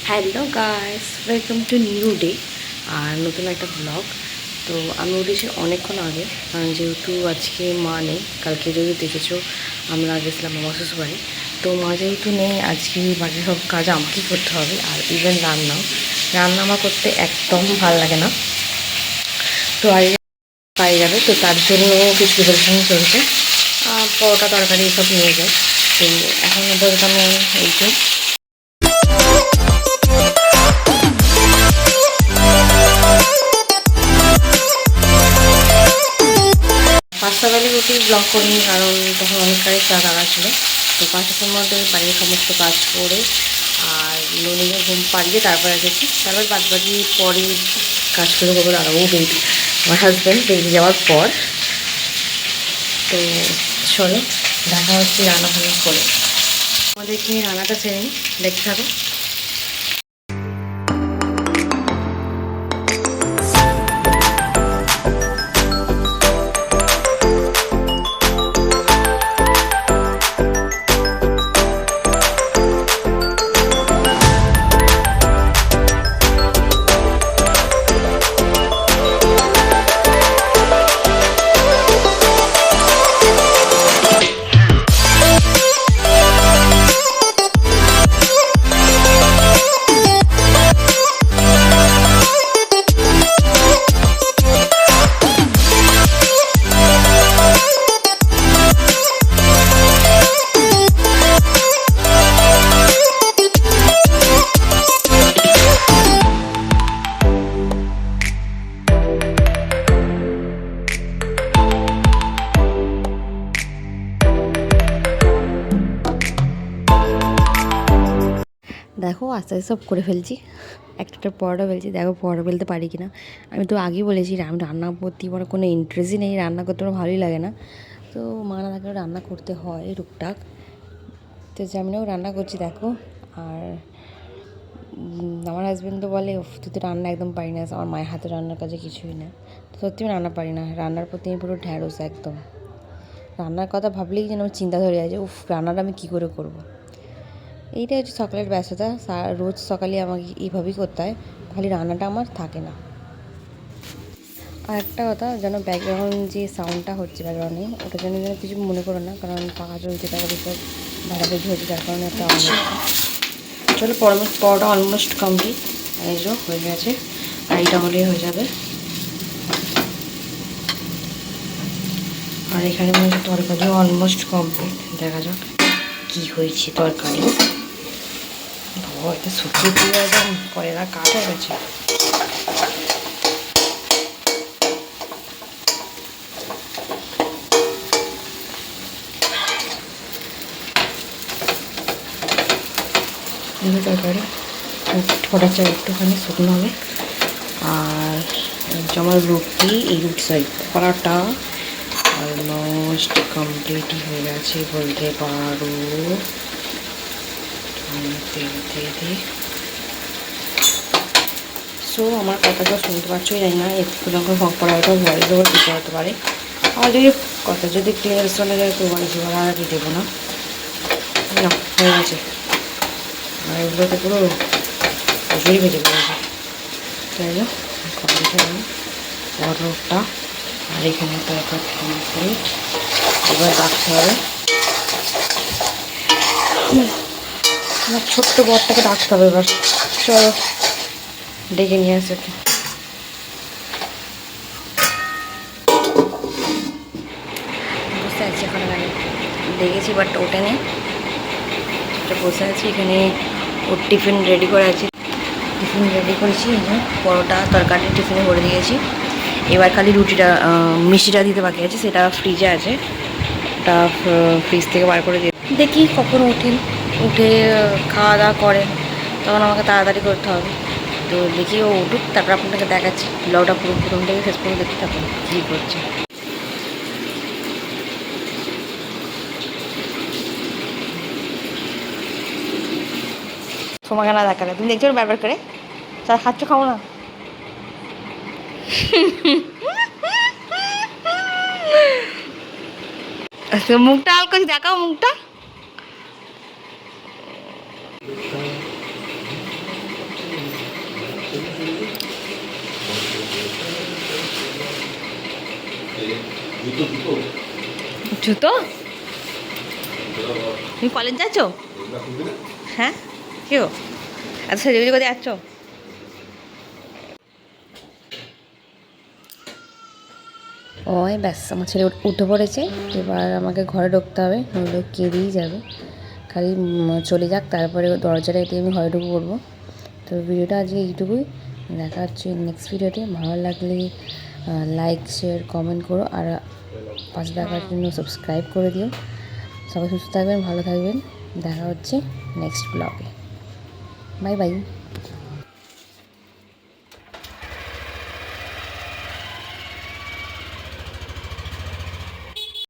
Hello guys, welcome to new day. আর নতুন একটা ব্লগ। তো আমি উঠেছি অনেকক্ষণ আগে, কারণ যেহেতু আজকে মা নেই। কালকে যদি দেখেছো আমরা গেছিলাম আমার শ্বশুরবাড়ি। তো মা যেহেতু নেই, আজকে বাকি সব কাজ আমাকেই করতে হবে। আর ইভেন রান্না আমার করতে একদম ভালো লাগে না। তো আজ পাই যাবে, তো তার জন্য কিছু প্রিপারেশন চলছে। পরোটা তরকারি এসব নিয়ে যায়। তো এখন বলতে আমি এই যে পাঁচটা বেলা রুটি ব্লগ করিনি, কারণ তখন অনেক কাজে তাড়া ছিল। তো 5টার মধ্যে বাড়ির সমস্ত কাজ করে আর ননিকে ঘুম পাড়িয়ে তারপর এসেছি। তারপর বাদবাকি পরে কাজ শুরু করবো দাঁড়াবো বেরিয়ে আমার হাজব্যান্ড বেরিয়ে যাওয়ার পর। তো চলো দেখা হচ্ছে রান্না ফান্না করে। আমাদেরকে রান্নাটা সেরে নিই, দেখতে থাকো। দেখো আস্তে আস্তে সব করে ফেলছি, একটা পরোটা ফেলছি। দেখো পরোটা ফেলতে পারি কি না। আমি তো আগেই বলেছি আমি রান্নার প্রতি আমার কোনো ইন্টারেস্টই নেই, রান্না করতে আমার ভালোই লাগে না। তো মা না থাকলে রান্না করতে হয় টুকটাক। তো আমিও রান্না করছি দেখো। আর আমার হাজব্যান্ড তো বলে তুই তো রান্না একদম পারি না, আমার মায়ের হাতে রান্নার কাজে কিছুই না। তো সত্যি আমি রান্না পারি না, রান্নার প্রতি আমি পুরো ঢ্যাঁড়স একদম। রান্নার কথা ভাবলেই যেন আমার চিন্তা ধরে যায় যে রান্নাটা আমি কী করে করবো। এইটাই হচ্ছে সকালের ব্যস্ততা। রোজ সকালে আমাকে এইভাবেই করতে হয়, খালি রান্নাটা আমার থাকে না। আর একটা কথা, যেন ব্যাকগ্রাউন্ড যে সাউন্ডটা হচ্ছে ব্যাকগ্রাউন্ডে, ওটা যেন কিছু মনে করো না, কারণ পাখা চলছে, তারপরে সব ভাড়াভুজি হচ্ছে, যার কারণে একটা আওয়াজ হচ্ছে। চলো পরোটা অলমোস্ট কমপ্লিট। এই যে হয়ে গেছে, আর এইটা হলেই হয়ে যাবে। আর এখানে মনে তরকারিও অলমোস্ট কমপ্লিট। দেখা যাক কী হয়েছে তরকারি। হয়তো শুকিয়ে দিয়ে একদম কয়লা কাঠ হয়ে গেছে। তরকারি ফোটা চাই একটুখানি শুকনো হবে। আর আমার রুটি, এই রুটি সরি পরাটা অলমোস্ট কমপ্লিটই হয়ে গেছে বলতে পারো। তেল দিয়ে দিই। সো আমার কথাটা শুনতে পাচ্ছই, জানি না একটু পড়াটাও ভয়েস ওভার দিতে হতে পারে। আমার যদি কথা যদি ক্লিয়ার শোনা যায় তো ভয়েস ওভার আর কি দেবো না। হয়ে গেছে। আর এগুলোতে পুরো প্রচুরই ভেজে পড়েছে। তাই না কমপ্লিট হয়ে পরোটা। আর এখানে তরকারি কমপ্লিট। এবার রাখতে হবে, আমার ছোট্ট বরটাকে ডাকতে হবে এবার। চলো ডেকে নিয়ে আসে। বসে আছি এখন, আমি ডেকেছি বাট ওঠেনি। বসে আছি এখানে, ওর টিফিন রেডি করে আছি। টিফিন রেডি করেছি, এই যে পরোটা তরকারি টিফিনে ভরে দিয়েছি। এবার খালি রুটিটা মিষ্টিটা দিতে বাকি আছে, সেটা ফ্রিজে আছে, ওটা ফ্রিজ থেকে বার করে দিয়ে দেখি কখন ওঠেন। উঠে খাওয়া দাওয়া করেন, তখন আমাকে তাড়াতাড়ি করতে হবে। তো দেখি ও উঠুক, তারপর আপনাকে দেখাচ্ছি। ব্লগটা পুরো প্রথম থেকে শেষ পর্যন্ত দেখতে থাকুন কী করছে। তোমাকে না দেখালে তুমি দেখছো ব্যাপার করে চা খাচ্ছ, খাও না। মুখটা হালকা দেখাও, মুখটা জুতো তুমি কলেজ যাচ্ছ? হ্যাঁ কেউ এত সেজে কোথায় যাচ্ছ? ওই ব্যাস আমার ছেলে উঠে পড়েছে, এবার আমাকে ঘরে ঢুকতে হবে, নইলে কেঁদেই যাবে। খালি চলে যাক, তারপরে দরজাটা এটি আমি ঘরে ঢুকে পড়বো। তো ভিডিওটা আজকে এইটুকুই, দেখা হচ্ছে নেক্সট ভিডিওতে। ভালো লাগলে লাইক শেয়ার কমেন্ট করো, আর পাশে দেখার জন্য সাবস্ক্রাইব করে দিও। সবাই সুস্থ থাকবেন, ভালো থাকবেন, দেখা হচ্ছে নেক্সট ব্লগে। Bye bye.